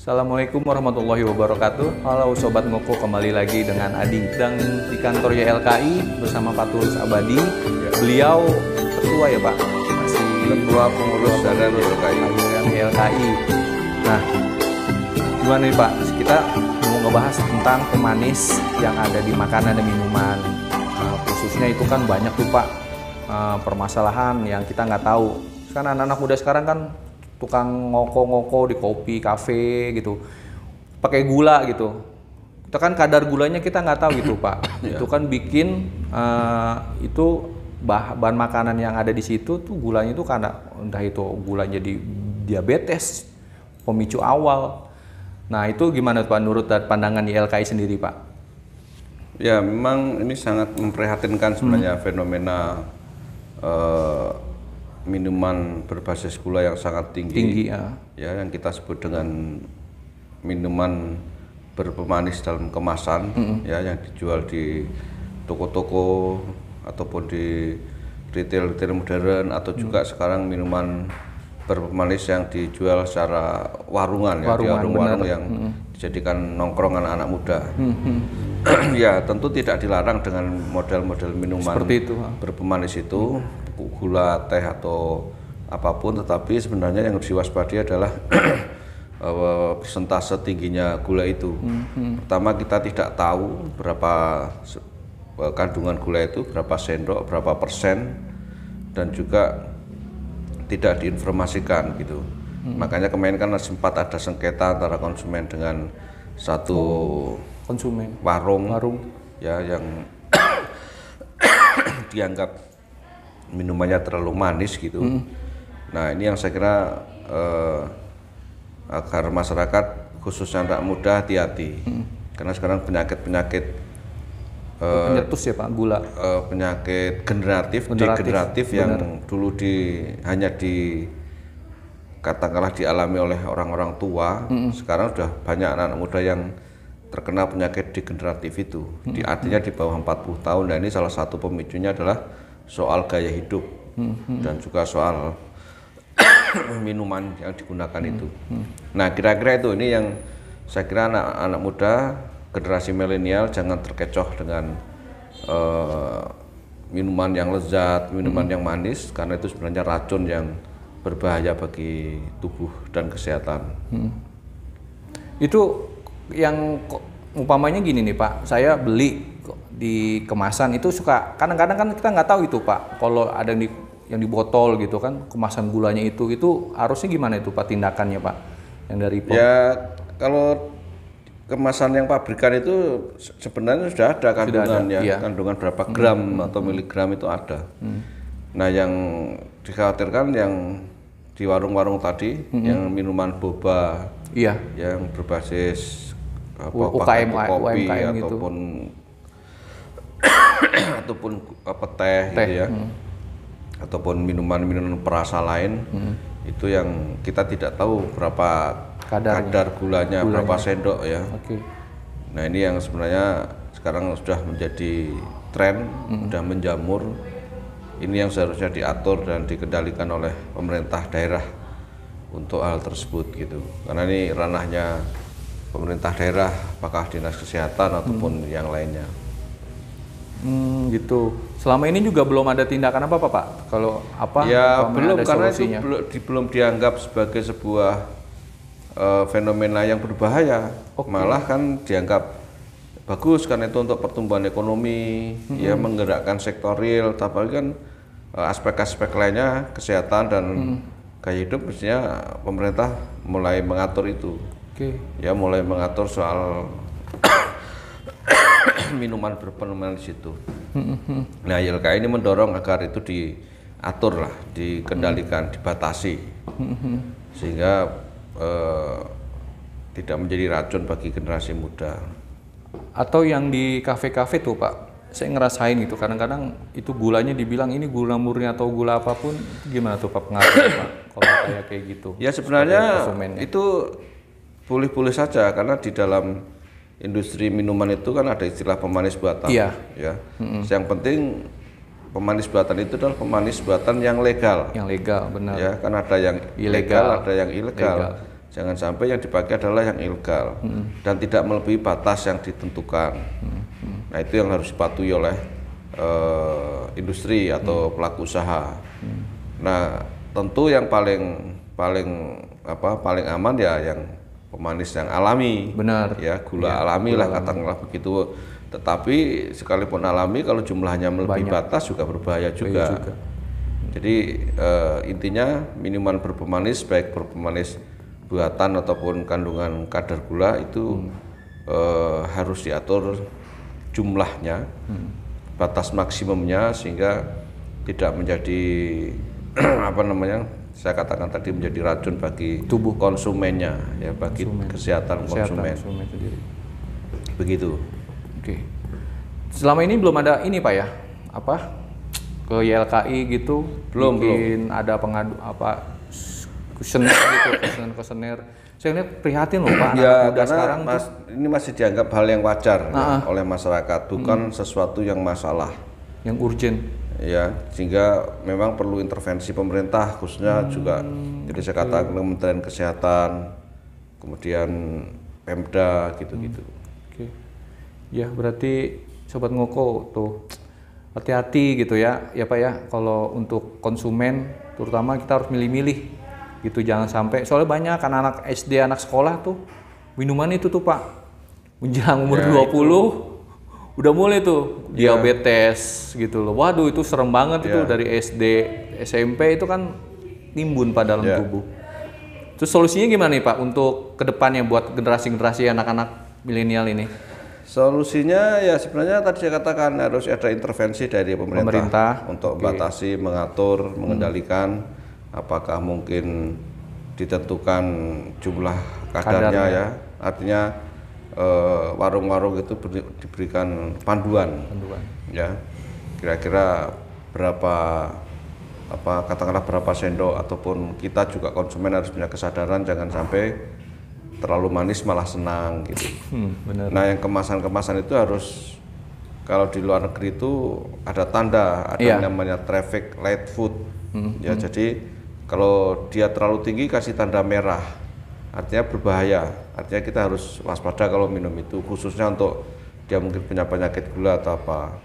Assalamualaikum warahmatullahi wabarakatuh. Halo Sobat Ngoko, kembali lagi dengan Adi. Dan di kantor YLKI bersama Pak Tulus Abadi. Beliau ketua ya Pak? Masih ketua pengurus harian YLKI. Nah, gimana nih Pak? Kita mau ngebahas tentang pemanis yang ada di makanan dan minuman. Khususnya itu kan banyak tuh Pak permasalahan yang kita nggak tahu. Kan anak-anak muda sekarang kan tukang ngoko-ngoko di kopi, kafe gitu, pakai gula gitu. Itu kan kadar gulanya kita nggak tahu gitu Pak. Itu kan bikin itu bahan makanan yang ada di situ tuh gulanya itu karena entah itu gula jadi diabetes, pemicu awal. Nah itu gimana Pak menurut pandangan YLKI sendiri Pak? Ya memang ini sangat memprihatinkan sebenarnya fenomena minuman berbasis gula yang sangat tinggi ya, yang kita sebut dengan minuman berpemanis dalam kemasan ya, yang dijual di toko-toko ataupun di retail modern atau juga sekarang minuman berpemanis yang dijual secara warungan ya, di warung-warung yang dijadikan nongkrongan anak muda. Ya tentu tidak dilarang dengan model-model minuman seperti itu, berpemanis itu, gula, teh atau apapun, tetapi sebenarnya yang harus diwaspadai adalah persentase tingginya gula itu. Pertama, kita tidak tahu berapa kandungan gula itu, berapa sendok, berapa persen, dan juga tidak diinformasikan gitu. Makanya kemarin kan sempat ada sengketa antara konsumen dengan satu konsumen warung ya yang dianggap minumannya terlalu manis gitu. Nah ini yang saya kira agar masyarakat khususnya anak muda hati-hati, karena sekarang penyakit penyetus ya Pak, gula, penyakit degeneratif yang dulu hanya katakanlah dialami oleh orang-orang tua, sekarang sudah banyak anak-anak muda yang terkena penyakit degeneratif itu. Artinya di bawah 40 tahun. Dan ini salah satu pemicunya adalah soal gaya hidup dan juga soal minuman yang digunakan itu. Nah kira-kira itu ini yang saya kira anak-anak muda generasi milenial jangan terkecoh dengan minuman yang lezat, minuman yang manis, karena itu sebenarnya racun yang berbahaya bagi tubuh dan kesehatan. Itu yang umpamanya gini nih Pak, saya beli di kemasan itu suka kadang-kadang kan kita nggak tahu itu Pak, kalau ada yang di botol gitu kan kemasan gulanya itu harusnya gimana itu Pak tindakannya Pak yang dari POM? Ya kalau kemasan yang pabrikan itu sebenarnya sudah ada kandungannya, kandungan berapa gram atau miligram itu ada. Nah yang dikhawatirkan yang di warung-warung tadi, yang minuman boba, yang berbasis UKM, kopi UMKM ataupun ataupun teh gitu ya, ataupun minuman perasa lain, itu yang kita tidak tahu berapa kadar gulanya, berapa sendok ya. Nah ini yang sebenarnya sekarang sudah menjadi tren, sudah menjamur. Ini yang seharusnya diatur dan dikendalikan oleh pemerintah daerah untuk hal tersebut gitu. Karena ini ranahnya pemerintah daerah, apakah dinas kesehatan ataupun yang lainnya. Gitu. Selama ini juga belum ada tindakan apa Pak? Kalau apa? Ya belum, karena solusinya itu belum dianggap sebagai sebuah fenomena yang berbahaya. Malah kan dianggap bagus karena itu untuk pertumbuhan ekonomi, ya menggerakkan sektor real, tapi kan aspek-aspek lainnya kesehatan dan gaya hidup mestinya pemerintah mulai mengatur itu. Ya mulai mengatur soal minuman berpemanis itu. Nah YLKI ini mendorong agar itu diatur lah, dikendalikan, dibatasi, sehingga tidak menjadi racun bagi generasi muda. Atau yang di kafe-kafe tuh Pak, saya ngerasain gitu, kadang-kadang itu gulanya dibilang ini gula murni atau gula apapun, gimana tuh Pak pengaruhnya Pak kalau kayak gitu? Ya sebenarnya itu boleh-boleh saja, karena di dalam industri minuman itu kan ada istilah pemanis buatan. Ya. Yang penting pemanis buatan itu adalah pemanis buatan yang legal. Yang legal, benar. Ya, kan ada yang ilegal, ada yang ilegal. Jangan sampai yang dipakai adalah yang ilegal dan tidak melebihi batas yang ditentukan. Nah itu yang harus dipatuhi oleh industri atau pelaku usaha. Nah tentu yang paling aman ya yang pemanis yang alami. Benar. Ya gula alami lah katakanlah begitu. Tetapi sekalipun alami kalau jumlahnya melebihi batas juga berbahaya juga. Jadi intinya minuman berpemanis baik berpemanis buatan ataupun kandungan kadar gula itu harus diatur jumlahnya, batas maksimumnya sehingga tidak menjadi saya katakan tadi menjadi racun bagi tubuh konsumennya, ya bagi kesehatan konsumen sendiri. Begitu. Oke. Selama ini belum ada ini Pak ya, ke YLKI gitu, belum ada kuesioner gitu, kuesioner. Saya lihat prihatin loh Pak, ya, karena sekarang ini masih dianggap hal yang wajar oleh masyarakat, bukan sesuatu yang masalah, yang urgent. Ya, sehingga memang perlu intervensi pemerintah khususnya juga, jadi saya katakan Kementerian Kesehatan, kemudian Pemda gitu-gitu. Ya berarti Sobat Ngoko tuh hati-hati gitu ya Pak ya, kalau untuk konsumen terutama kita harus milih-milih gitu, jangan sampai, soalnya banyak kan anak SD, anak sekolah tuh minuman itu tuh Pak menjelang umur 20 itu udah mulai tuh diabetes gitu loh. Waduh itu serem banget itu dari SD, SMP itu kan timbun pada dalam tubuh. Terus solusinya gimana nih Pak untuk kedepannya buat generasi-generasi anak-anak milenial ini? Solusinya ya sebenarnya tadi saya katakan harus ada intervensi dari pemerintah untuk membatasi, mengatur, mengendalikan, apakah mungkin ditentukan jumlah kadarnya ya, artinya warung-warung itu diberikan panduan. Ya, kira-kira berapa katakanlah berapa sendok, ataupun kita juga konsumen harus punya kesadaran jangan sampai terlalu manis malah senang gitu. Benar. Nah yang kemasan-kemasan itu harus, kalau di luar negeri itu ada tanda, ada namanya traffic light food. Ya jadi kalau dia terlalu tinggi kasih tanda merah, artinya berbahaya, artinya kita harus waspada kalau minum itu, khususnya untuk dia mungkin punya penyakit gula atau apa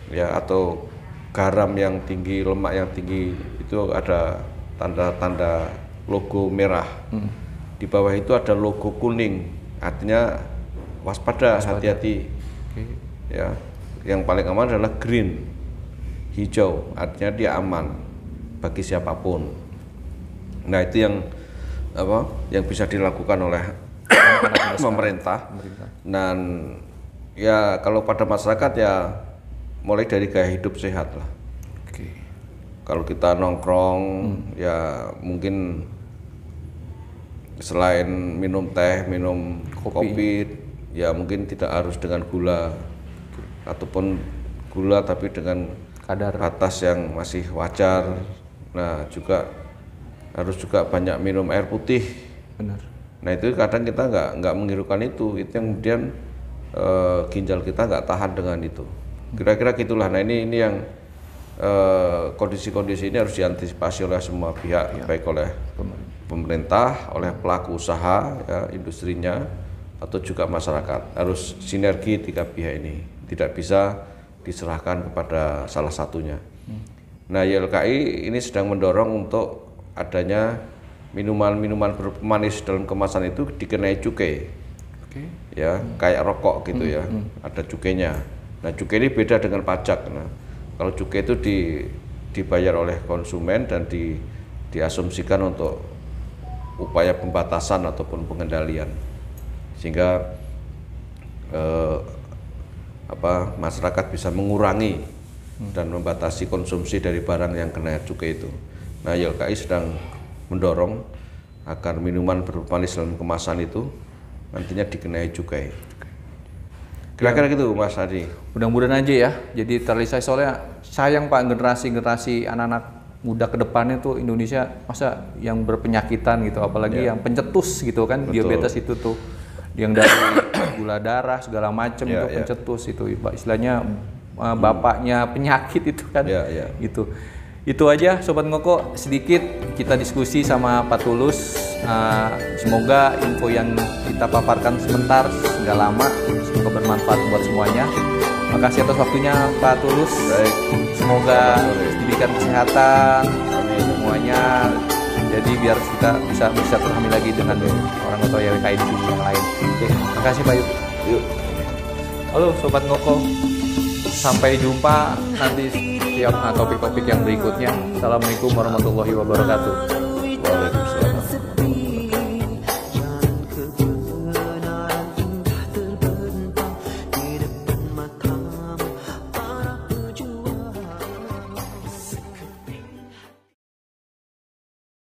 ya, atau garam yang tinggi, lemak yang tinggi, itu ada tanda-tanda logo merah. Di bawah itu ada logo kuning, artinya waspada. Hati-hati. Ya, yang paling aman adalah green, hijau, artinya dia aman bagi siapapun. Nah itu yang bisa dilakukan oleh pemerintah. Dan ya kalau pada masyarakat ya mulai dari gaya hidup sehat lah. Kalau kita nongkrong ya mungkin selain minum teh, minum kopi ya mungkin tidak harus dengan gula, ataupun gula tapi dengan kadar batas yang masih wajar. Nah juga harus juga banyak minum air putih. Benar. Nah itu kadang kita nggak menghiraukan itu yang kemudian ginjal kita nggak tahan dengan itu. Kira-kira gitulah. Nah ini yang kondisi-kondisi ini harus diantisipasi oleh semua pihak, baik oleh pemerintah, oleh pelaku usaha, ya, industrinya, atau juga masyarakat. Harus sinergi tiga pihak ini, tidak bisa diserahkan kepada salah satunya. Nah YLKI ini sedang mendorong untuk adanya minuman-minuman berpemanis dalam kemasan itu dikenai cukai, ya kayak rokok gitu ya, ada cukainya. Nah cukai ini beda dengan pajak. Nah kalau cukai itu dibayar oleh konsumen dan diasumsikan untuk upaya pembatasan ataupun pengendalian, sehingga masyarakat bisa mengurangi dan membatasi konsumsi dari barang yang kena cukai itu. Nah YLKI sedang mendorong agar minuman berpemanis dalam kemasan itu nantinya dikenai cukai. Kira-kira gitu Mas Adi. Mudah-mudahan aja ya, jadi terrealisasi. Soalnya sayang Pak, generasi anak-anak muda ke depannya tuh Indonesia masa yang berpenyakitan gitu, apalagi yang pencetus gitu kan. Betul. Diabetes itu tuh yang dari gula darah segala macam itu pencetus itu istilahnya bapaknya penyakit itu kan. Gitu. Itu aja Sobat Ngoko, sedikit kita diskusi sama Pak Tulus. Semoga info yang kita paparkan sebentar nggak lama, semoga bermanfaat buat semuanya. Makasih atas waktunya Pak Tulus. Baik. Semoga diberikan kesehatan semuanya. Jadi biar kita bisa terhamil lagi dengan orang tua YWKI di sini yang lain. Oke, makasih Pak Yuk. Halo Sobat Ngoko, sampai jumpa nanti topik-topik yang berikutnya. Assalamualaikum warahmatullahi wabarakatuh.